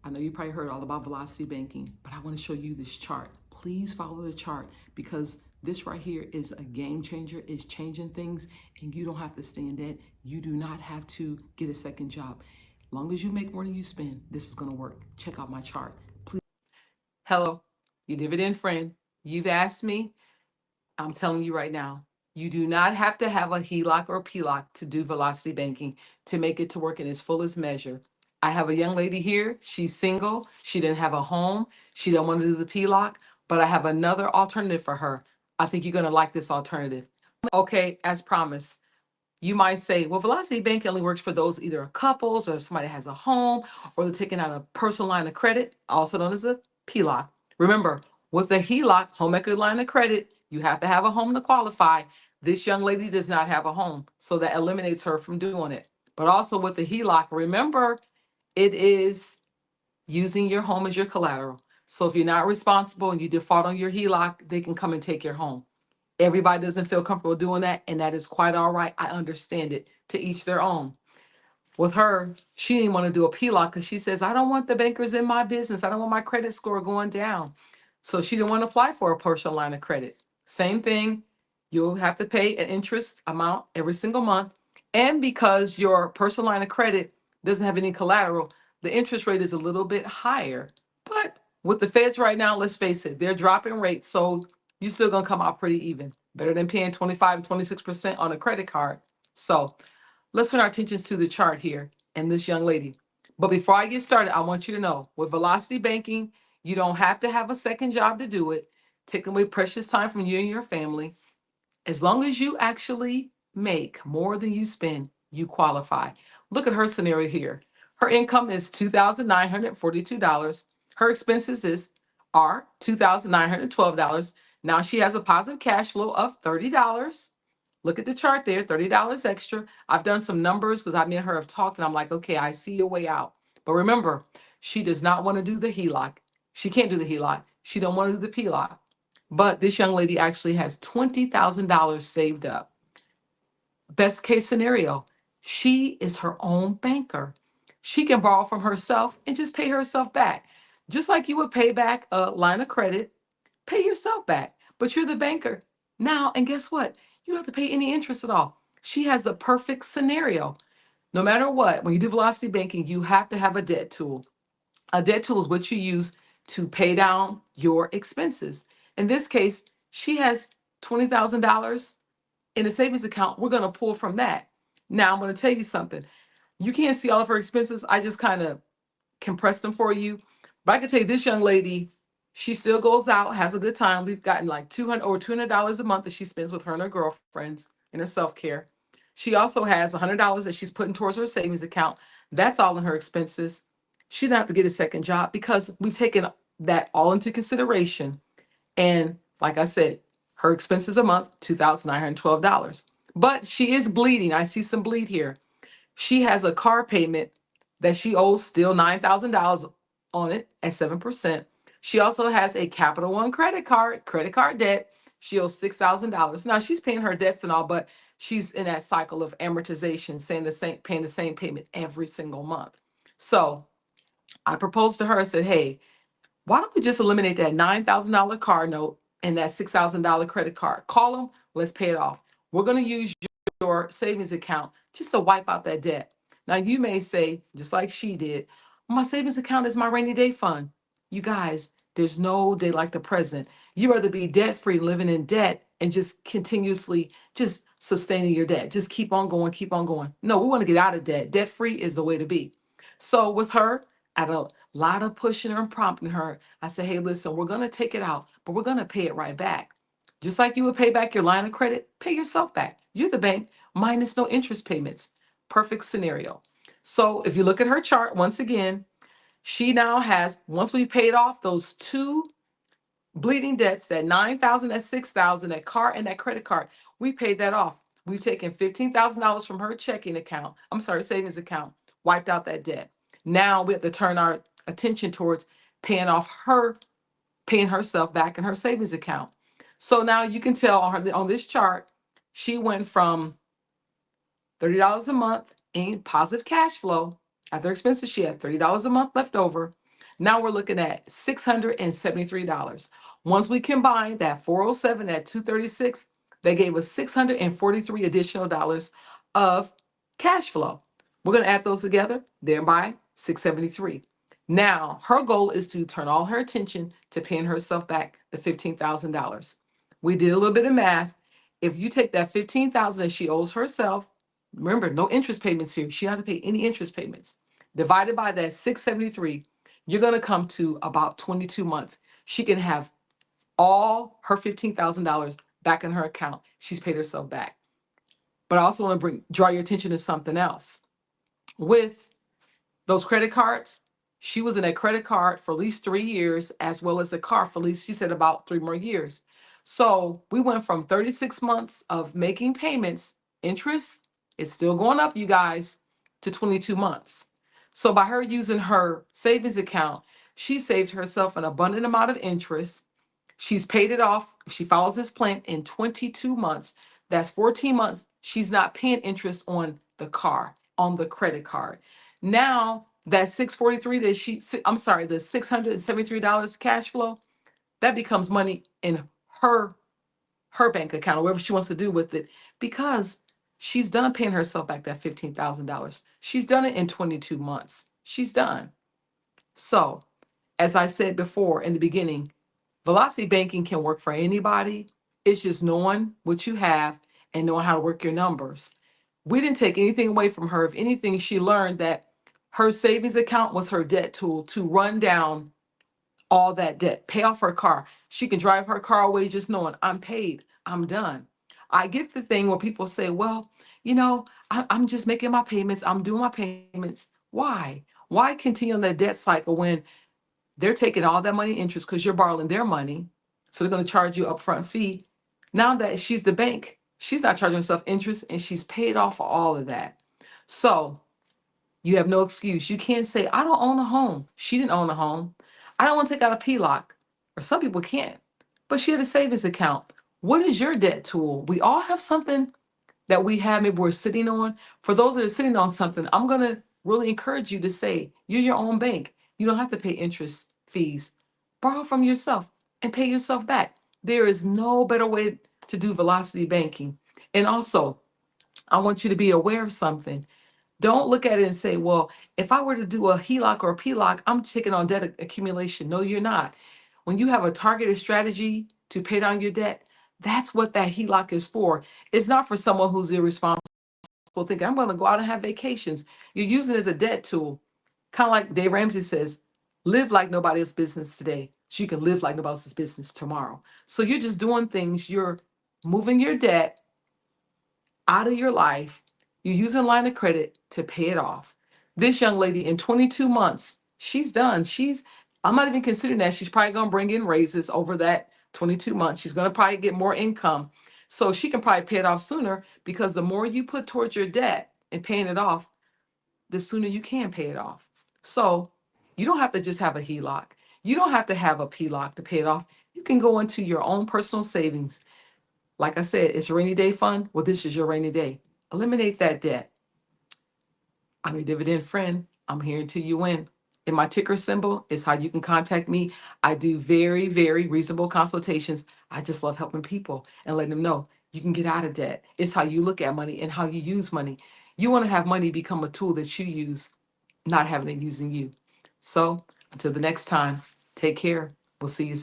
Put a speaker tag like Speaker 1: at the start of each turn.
Speaker 1: I know you probably heard all about velocity banking, but I want to show you this chart. Please follow the chart because this right here is a game changer. It's changing things and you don't have to stay in debt. You do not have to get a second job. As long as you make more than you spend, this is going to work. Check out my chart. Please. Hello, your dividend friend. You've asked me. I'm telling you right now, you do not have to have a HELOC or PLOC to do velocity banking to make it to work in its fullest measure. I have a young lady here. She's single. She didn't have a home. She don't want to do the PLOC, but I have another alternative for her. I think you're going to like this alternative. Okay, as promised. You might say, well, velocity banking only works for those either couples or if somebody has a home or they're taking out a personal line of credit, also known as a PLOC. Remember, with the HELOC, home equity line of credit, you have to have a home to qualify. This young lady does not have a home, so that eliminates her from doing it. But also with the HELOC, remember, it is using your home as your collateral. So if you're not responsible and you default on your HELOC, they can come and take your home. Everybody doesn't feel comfortable doing that, and that is quite all right. I understand it. To each their own. With her, she didn't want to do a PLOC because she says, I don't want the bankers in my business. I don't want my credit score going down. So she didn't want to apply for a personal line of credit. Same thing, you'll have to pay an interest amount every single month. And because your personal line of credit doesn't have any collateral, the interest rate is a little bit higher. But with the feds right now, let's face it, they're dropping rates. So you're still going to come out pretty even. Better than paying 25 and 26% on a credit card. So let's turn our attentions to the chart here and this young lady. But before I get started, I want you to know with velocity banking, you don't have to have a second job to do it, taking away precious time from you and your family. As long as you actually make more than you spend, you qualify. Look at her scenario here. Her income is $2,942. Her expenses are $2,912. Now she has a positive cash flow of $30. Look at the chart there, $30 extra. I've done some numbers because I me and her have talked and I'm like, okay, I see a way out. But remember, she does not want to do the HELOC. She can't do the HELOC. She don't want to do the PLOC. But this young lady actually has $20,000 saved up. Best case scenario, she is her own banker. She can borrow from herself and just pay herself back. Just like you would pay back a line of credit, pay yourself back. But you're the banker now. And guess what? You don't have to pay any interest at all. She has the perfect scenario. No matter what, when you do velocity banking, you have to have a debt tool. A debt tool is what you use to pay down your expenses. In this case, she has $20,000 in a savings account. We're going to pull from that. Now, I'm going to tell you something. You can't see all of her expenses. I just kind of compressed them for you. But I can tell you this young lady, she still goes out, has a good time. We've gotten like $200 a month that she spends with her and her girlfriends in her self-care. She also has $100 that she's putting towards her savings account. That's all in her expenses. She doesn't have to get a second job because we've taken that all into consideration. And like I said, her expenses a month, $2,912. But she is bleeding. I see some bleed here. She has a car payment that she owes still $9,000 on it at 7%. She also has a Capital One credit card debt. She owes $6,000. Now she's paying her debts and all, but she's in that cycle of amortization, paying the same payment every single month. So I proposed to her, I said, hey, why don't we just eliminate that $9,000 car note and that $6,000 credit card? Call them, let's pay it off. We're going to use your savings account just to wipe out that debt. Now, you may say, just like she did, my savings account is my rainy day fund. You guys, there's no day like the present. You rather be debt free, living in debt, and just continuously just sustaining your debt. Just keep on going, keep on going. No, we want to get out of debt. Debt free is the way to be. So with her, at a lot of pushing her and prompting her, I said, hey, listen, we're going to take it out, but we're going to pay it right back. Just like you would pay back your line of credit, pay yourself back. You're the bank, minus no interest payments. Perfect scenario. So if you look at her chart, once again, she now has, once we paid off those two bleeding debts, that 9,000, that 6,000, that car and that credit card, we paid that off. We've taken $15,000 from her checking account, savings account, wiped out that debt. Now we have to turn our attention towards paying herself back in her savings account. So now you can tell on this chart, she went from $30 a month in positive cash flow. After expenses, she had $30 a month left over. Now we're looking at $673. Once we combine that 407 at 236, they gave us 643 additional dollars of cash flow. We're going to add those together, thereby 673. Now, her goal is to turn all her attention to paying herself back the $15,000. We did a little bit of math. If you take that $15,000 that she owes herself, remember, no interest payments here. She don't have to pay any interest payments. Divided by that 673, you're going to come to about 22 months. She can have all her $15,000 back in her account. She's paid herself back. But I also want to draw your attention to something else. With those credit cards, she was in a credit card for at least 3 years, as well as a car for at least, she said, about 3 more years. So we went from 36 months of making payments, interest is still going up, you guys, to 22 months. So by her using her savings account, she saved herself an abundant amount of interest. She's paid it off. If she follows this plan in 22 months, that's 14 months. She's not paying interest on the car, on the credit card. Now that 643 that the $673 cash flow, that becomes money in her bank account, or whatever she wants to do with it, because she's done paying herself back that $15,000. She's done it in 22 months. She's done. So, as I said before in the beginning, velocity banking can work for anybody. It's just knowing what you have and knowing how to work your numbers. We didn't take anything away from her. If anything, she learned that her savings account was her debt tool to run down all that debt, pay off her car. She can drive her car away just knowing I'm paid, I'm done. I get the thing where people say, well, I'm just making my payments, I'm doing my payments. Why? Why continue on that debt cycle when they're taking all that money interest because you're borrowing their money? So they're going to charge you upfront fee. Now that she's the bank, she's not charging herself interest and she's paid off for all of that. So you have no excuse. You can't say, I don't own a home. She didn't own a home. I don't want to take out a PLOC. Or some people can't. But she had a savings account. What is your debt tool? We all have something that we have, maybe we're sitting on. For those that are sitting on something, I'm going to really encourage you to say, you're your own bank. You don't have to pay interest fees. Borrow from yourself and pay yourself back. There is no better way to do velocity banking. And also, I want you to be aware of something. Don't look at it and say, well, if I were to do a HELOC or a PLOC, I'm taking on debt accumulation. No, you're not. When you have a targeted strategy to pay down your debt, that's what that HELOC is for. It's not for someone who's irresponsible, thinking, I'm going to go out and have vacations. You're using it as a debt tool. Kind of like Dave Ramsey says, live like nobody else's business today, so you can live like nobody else's business tomorrow. So you're just doing things, you're moving your debt out of your life. You're using a line of credit to pay it off. This young lady in 22 months, she's done. I'm not even considering that. She's probably going to bring in raises over that 22 months. She's going to probably get more income. So she can probably pay it off sooner, because the more you put towards your debt and paying it off, the sooner you can pay it off. So you don't have to just have a HELOC. You don't have to have a PLOC to pay it off. You can go into your own personal savings. Like I said, it's a rainy day fund. Well, this is your rainy day. Eliminate that debt. I'm your dividend friend. I'm here until you win. And my ticker symbol is how you can contact me. I do very, very reasonable consultations. I just love helping people and letting them know you can get out of debt. It's how you look at money and how you use money. You want to have money become a tool that you use, not having it using you. So until the next time, take care. We'll see you soon.